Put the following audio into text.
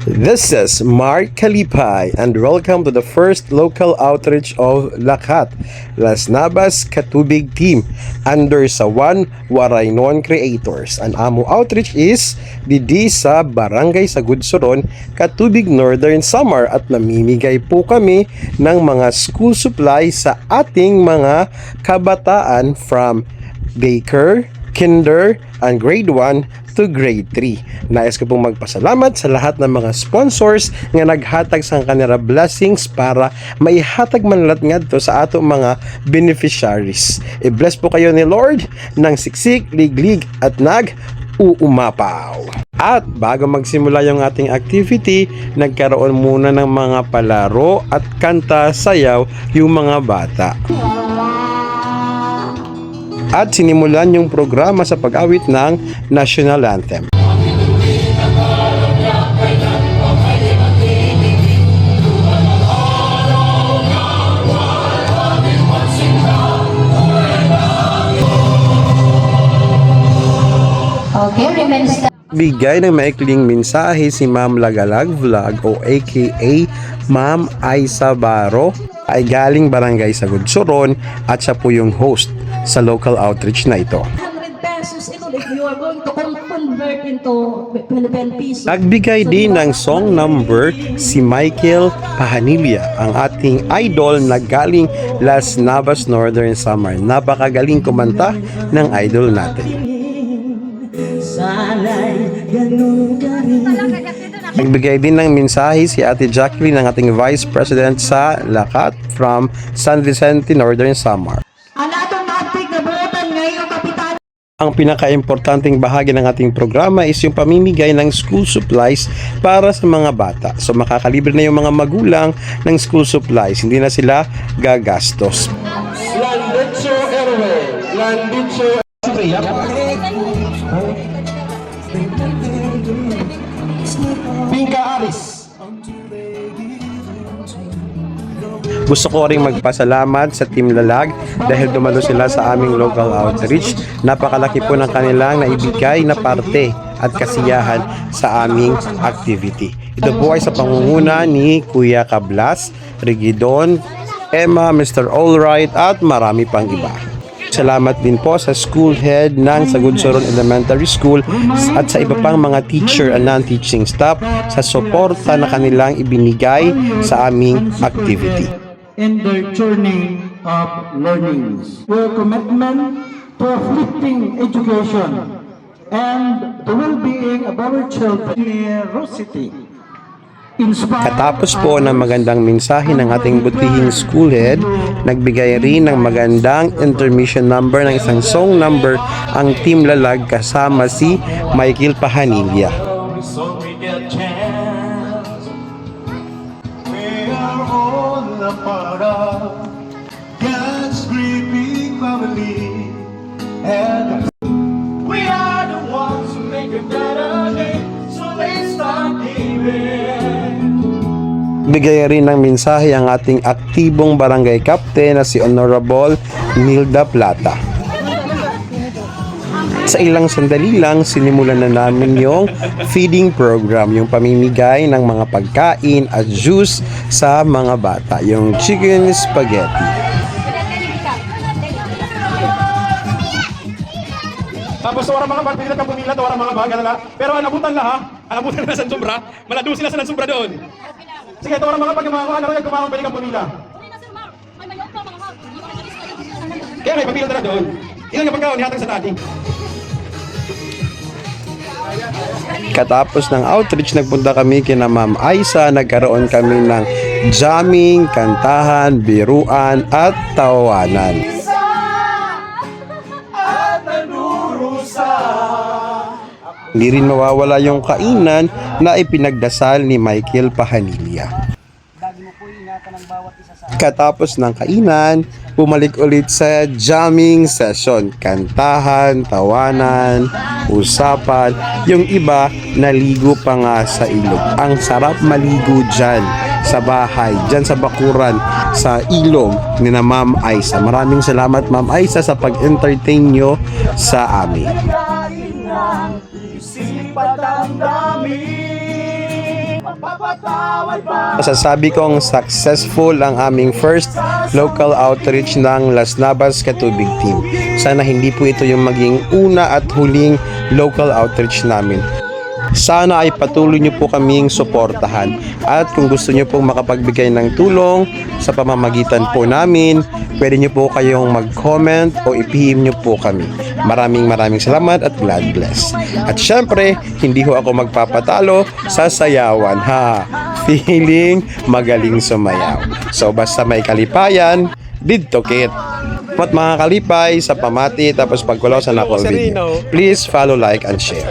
This is Mark Kalipay and welcome to the first local outreach of Lakat, Las Navas Katubig Team under sa One Waraynon Creators. Ang amo outreach is didi sa Barangay Sagudsoron, Katubig Northern Samar at namimigay po kami ng mga school supplies sa ating mga kabataan from daycare, kinder, and grade 1 to grade 3. Nais ko pong magpasalamat sa lahat ng mga sponsors nga naghatag sa kanila blessings para maihatag manlat ngadto sa atong mga beneficiaries. I-bless po kayo ni Lord ng siksik, liglig at uumapaw. At bago magsimula yung ating activity, nagkaroon muna ng mga palaro at kanta sayaw yung mga bata. At sinimulan yung programa sa pag-awit ng National Anthem. Okay, remains. Bigay ng maikling mensahe si Ma'am Lagalag Vlog o aka Ma'am Aisa Baro ay galing Barangay Sagudsoron at siya po yung host sa local outreach na ito. 100 pesos ito if you are going to convert into Philippine pesos. Nagbigay din ng song number si Michael Pahanilla, ang ating idol na galing Las Navas Northern Samar. Napakagaling kumanta ng idol natin. Nagbigay din ng mensahe si Ate Jacqueline, ang ating Vice President sa Lakat from San Vicente Northern Samar. Ang pinaka-importanting bahagi ng ating programa is yung pamimigay ng school supplies para sa mga bata. So makakalibre na yung mga magulang ng school supplies. Hindi na sila gagastos. Landitso Airway, Landitso Pinka Aris. Gusto ko ring magpasalamat sa Team Lalag dahil dumalo sila sa aming local outreach. Napakalaki po ng kanilang naibigay na parte at kasiyahan sa aming activity. Ito po ay sa pangunguna ni Kuya Kablas, Rigidon, Emma, Mr. Allright at marami pang iba. Salamat din po sa school head ng Sagudsoron Elementary School at sa iba pang mga teacher and non-teaching staff sa suporta na kanilang ibinigay sa aming activity. In their journey of learnings. Your commitment to uplifting education and the well-being of our children. Generosity. Katapos po ng magandang mensahe ng ating butihing school head, nagbigay rin ng magandang intermission number ng isang song number ang Team Lalag kasama si Michael Pahanilla. So we get chance. We are all a part of God's great big family, and we are the ones who make a better day. So let's start giving. Bigay rin ng mensahe ang ating aktibong barangay captain na si Honorable Nilda Plata. Sa ilang sandali lang, sinimulan na namin yung feeding program, yung pamimigay ng mga pagkain at juice sa mga bata, yung chicken spaghetti. Tapos orang mga pagpilat ang pumilat, orang mga baga nila. Pero anabutan la ha, anabutan na sa Sumbra, malado sila sa Sumbra doon. Sige, ito orang mga pagmamakuha, ano yung kumamang pwede kang pumila. Kaya may pagpilat na doon. Ilan yung pagkaon, ihatag sa tati. Katapos ng outreach, nagpunta kami kina Ma'am Aisa, nagkaroon kami ng jamming, kantahan, biruan at tawanan. Hindi rin mawawala yung kainan na ipinagdasal ni Michael Pahanilla. Katapos ng kainan, bumalik ulit sa jamming session. Kantahan, tawanan, usapan. Yung iba, naligo pa nga sa ilog. Ang sarap maligo dyan sa bahay, dyan sa bakuran, sa ilog ni na Ma'am Aisa. Maraming salamat Ma'am Aisa sa pag-entertain nyo sa amin. Masasabi kong successful ang aming first local outreach ng Las Navas Katubig Team. Sana hindi po ito yung maging una at huling local outreach namin. Sana ay patuloy niyo po kaming suportahan. At kung gusto niyo pong makapagbigay ng tulong sa pamamagitan po namin, pwede niyo po kayong mag-comment o i-PM niyo po kami. Maraming salamat at God bless. At syempre, hindi ho ako magpapatalo sa sayawan ha. Feeling magaling sumayaw. So basta may kalipayan, didto kit. At mga kalipay sa pamati tapos pagkulaw sa nakol video. Please follow, like, and share.